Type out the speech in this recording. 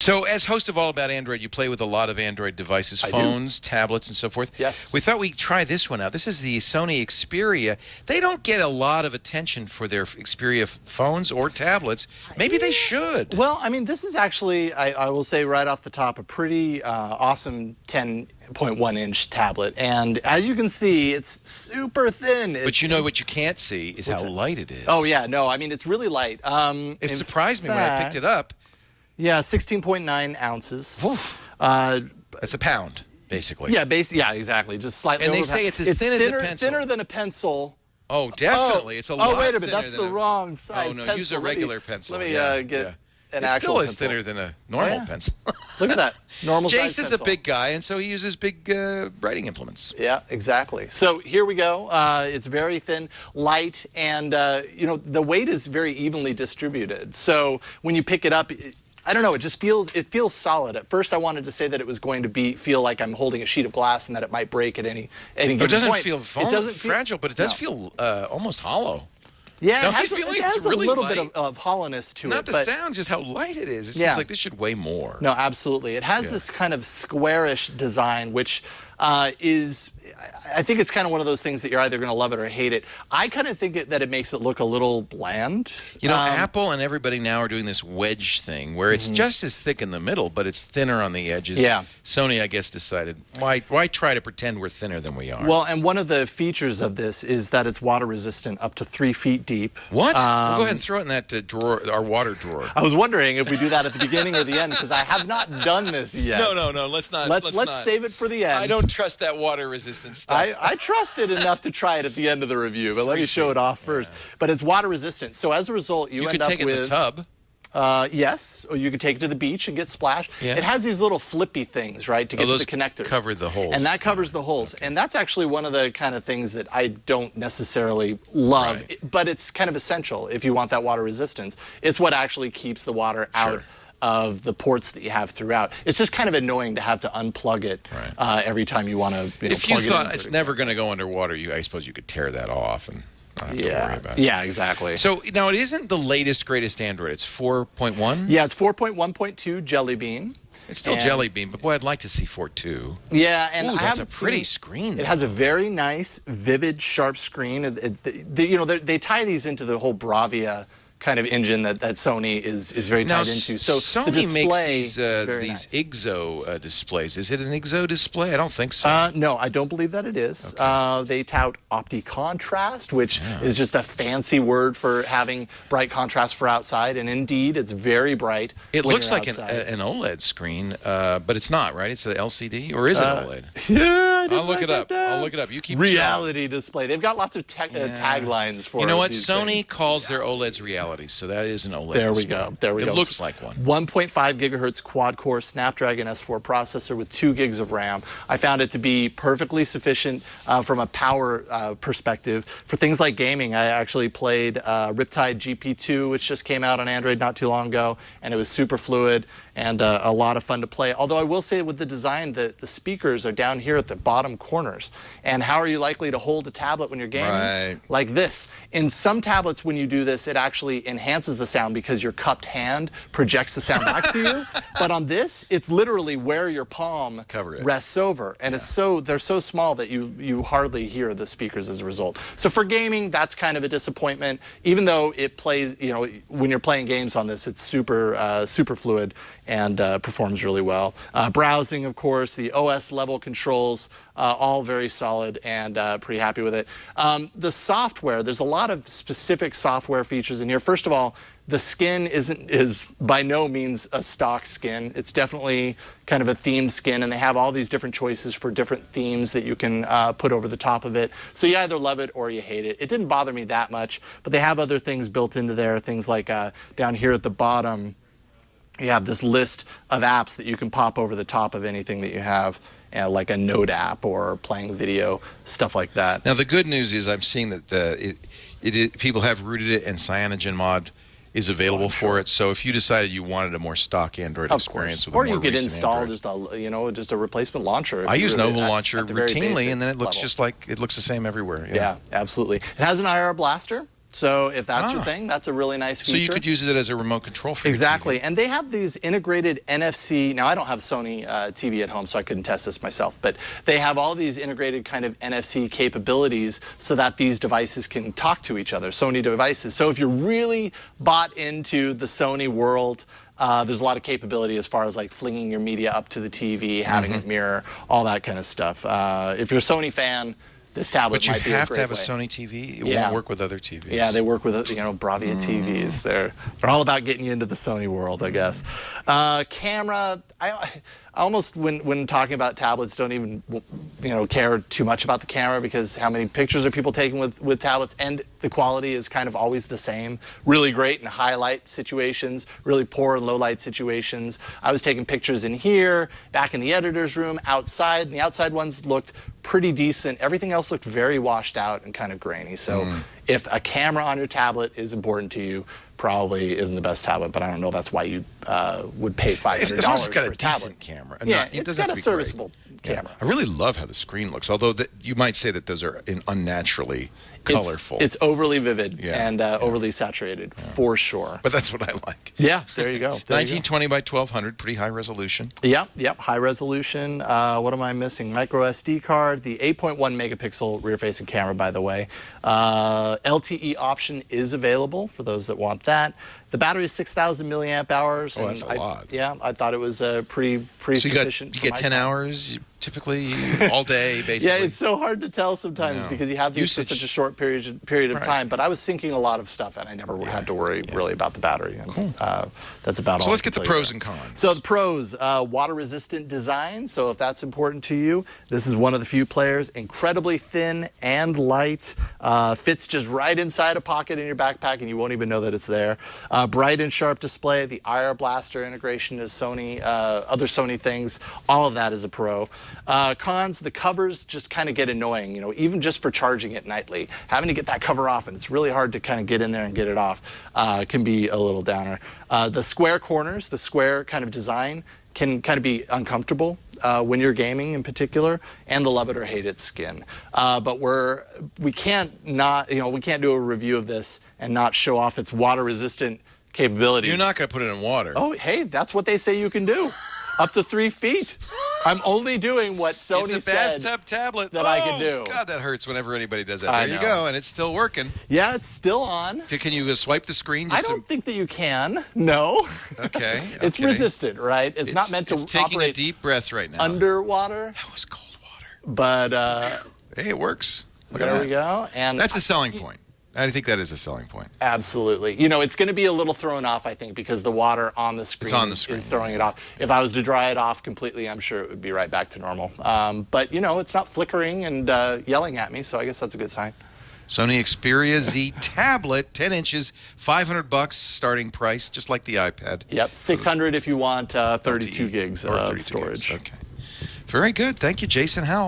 So, as host of All About Android, you play with a lot of Android devices, phones, tablets, and so forth. Yes. We thought we'd try this one out. This is the Sony Xperia. They don't get a lot of attention for their Xperia phones or tablets. Maybe they should. Well, I mean, this is actually, I will say right off the top, a pretty awesome 10.1-inch tablet. And as you can see, it's super thin. But you know what you can't see is how light it is. Oh, yeah. No, I mean, it's really light. It surprised me when I picked it up. Yeah, 16.9 ounces. That's a pound, basically. Yeah, yeah, exactly. Just slightly And over they say it's as thin as a pencil. Thinner than a pencil. Oh, definitely. It's a lot thinner. Oh, wait a minute. That's the wrong size pencil. pencil. use a regular pencil. Let me get an It actual still is pencil. thinner than a normal pencil. Look at that. Normal size Jason's pencil. a big guy, and so he uses big writing implements. Yeah, exactly. So here we go. It's very thin, light, and you know, the weight is very evenly distributed. So when you pick it up, I don't know, it just feels solid. At first I wanted to say that it was going to feel like I'm holding a sheet of glass and that it might break at any given point. It doesn't feel fragile, but it does feel almost hollow. Yeah, it has really a little light. bit of hollowness to it. Not the sound, just how light it is. It seems like this should weigh more. No, absolutely. It has this kind of squarish design, which I think it's kind of one of those things that you're either going to love it or hate it. I kind of think that it makes it look a little bland. You know, Apple and everybody now are doing this wedge thing where it's just as thick in the middle, but it's thinner on the edges. Yeah. Sony, I guess, decided, why try to pretend we're thinner than we are? Well, and one of the features of this is that it's water resistant up to 3 feet deep. What? We'll go ahead and throw it in that drawer, our water drawer. I was wondering if we do that at the beginning or the end, because I have not done this yet. No, let's not. Let's save it for the end. I don't trust that water resistant stuff. I trust it enough to try it at the end of the review, but let me show it off first. But it's water resistant, so as a result, you end up with... You could take it in the tub. Yes, or you could take it to the beach and get splashed. Yeah. It has these little flippy things, right, to get to the connectors. Cover the holes. And that covers the holes. Okay. And that's actually one of the kind of things that I don't necessarily love, but it's kind of essential if you want that water resistance. It's what actually keeps the water out of the ports that you have throughout. It's just kind of annoying to have to unplug it every time you want to plug it in. If you thought it's never going to go underwater, I suppose you could tear that off and not have to worry about it. Yeah, exactly. So now it isn't the latest, greatest Android. It's 4.1? Yeah, it's 4.1.2 Jelly Bean. It's still Jelly Bean, but boy, I'd like to see 4.2. Yeah, and ooh, that's a pretty screen. It has a very nice, vivid, sharp screen. You know, they tie these into the whole Bravia kind of engine that Sony is very tied into. So Sony makes these IGZO displays. Is it an IGZO display? I don't think so. No, I don't believe that it is. Okay. They tout opti-contrast, which is just a fancy word for having bright contrast for outside, and indeed, it's very bright. It looks like an OLED screen, but it's not, right? It's an LCD, or is it OLED? Yeah, I'll look it up. I'll look it up. You keep reality display. They've got lots of taglines for it. You know what? Sony calls their OLEDs reality. So that is an OLED display. There we go. It looks like one. 1.5 gigahertz quad-core Snapdragon S4 processor with 2 gigs of RAM. I found it to be perfectly sufficient from a power perspective. For things like gaming, I actually played Riptide GP2, which just came out on Android not too long ago, and it was super fluid and a lot of fun to play. Although I will say with the design, the speakers are down here at the bottom corners. And how are you likely to hold a tablet when you're gaming? Right. Like this. In some tablets, when you do this, it actually enhances the sound because your cupped hand projects the sound back to you. But on this, it's literally where your palm rests over. And they're so small that you hardly hear the speakers as a result. So for gaming, that's kind of a disappointment. Even though it plays, you know, when you're playing games on this, it's super fluid and performs really well. Browsing, of course, the OS level controls, all very solid and pretty happy with it. The software, there's a lot of specific software features in here. First of all, the skin is by no means a stock skin. It's definitely kind of a themed skin, and they have all these different choices for different themes that you can put over the top of it. So you either love it or you hate it. It didn't bother me that much, but they have other things built into there, things like down here at the bottom, you have this list of apps that you can pop over the top of anything that you have, like a Note app or playing video, stuff like that. Now, the good news is I'm seeing that people have rooted it, and CyanogenMod is available for it. So if you decided you wanted a more stock Android experience, with or you could install just a replacement launcher. I use Novel Launcher routinely, and then it looks just like it looks the same everywhere. Yeah, absolutely. It has an IR blaster. So if that's your thing, that's a really nice feature. So you could use it as a remote control for Exactly. your TV. And they have these integrated NFC. Now, I don't have Sony TV at home, so I couldn't test this myself. But they have all these integrated kind of NFC capabilities so that these devices can talk to each other, Sony devices. So if you're really bought into the Sony world, there's a lot of capability as far as like flinging your media up to the TV, having it mirror, all that kind of stuff. If you're a Sony fan, this tablet might be a great way. But you have to have a Sony TV? It won't work with other TVs? Yeah, they work with, Bravia TVs. They're all about getting you into the Sony world, I guess. Camera, I almost, when talking about tablets, don't even, care too much about the camera, because how many pictures are people taking with tablets, and the quality is kind of always the same. Really great in high light situations, really poor in low light situations. I was taking pictures in here, back in the editor's room, outside, and the outside ones looked pretty decent. Everything else looked very washed out and kind of grainy. So if a camera on your tablet is important to you, probably isn't the best tablet, but I don't know that's why you would pay $500 as long as it's got for a a tablet. decent camera. Yeah, it it's got a serviceable camera. I really love how the screen looks, although you might say that those are unnaturally colorful. It's overly vivid and overly saturated, for sure. But that's what I like. Yeah, there you go. 1920 by 1200, pretty high resolution. Yep, high resolution. What am I missing? Micro SD card, the 8.1 megapixel rear-facing camera, by the way. LTE option is available for those that want that. The battery is 6,000 milliamp hours. Oh, that's a lot. Yeah, I thought it was pretty sufficient. You get 10 hours typically all day, basically. Yeah, it's so hard to tell sometimes because you have these for such a short period of time. But I was syncing a lot of stuff, and I never had to worry really about the battery. And, cool. That's about all. So let's get the pros and cons. So the pros: water-resistant design. So if that's important to you, this is one of the few players. Incredibly thin and light. Fits just right inside a pocket in your backpack, and you won't even know that it's there. Bright and sharp display. The IR Blaster integration to Sony, other Sony things. All of that is a pro. Cons: the covers just kind of get annoying, even just for charging it nightly. Having to get that cover off, and it's really hard to kind of get in there and get it off, can be a little downer. The square corners, the square kind of design, can kind of be uncomfortable when you're gaming in particular, and the love it or hate it skin. But we can't do a review of this and not show off its water resistant capabilities. You're not going to put it in water. Oh, hey, that's what they say you can do. Up to 3 feet. I'm only doing what Sony said. It's a bathtub tablet that I can do. God, that hurts whenever anybody does that. There you go, and it's still working. Yeah, it's still on. Can you swipe the screen? I don't think that you can. No. Okay. It's resistant, right? It's not meant to It's taking operate a deep breath right now. Underwater. That was cold water. But hey, it works. Look at there that. we go. And that's a selling point. I think that is a selling point. Absolutely. It's going to be a little thrown off, I think, because the water on the screen, is throwing it off. If I was to dry it off completely, I'm sure it would be right back to normal. But, it's not flickering and yelling at me, so I guess that's a good sign. Sony Xperia Z tablet, 10 inches, $500 starting price, just like the iPad. Yep, $600 if you want 32 gigs of storage. Okay. Very good. Thank you, Jason Howell.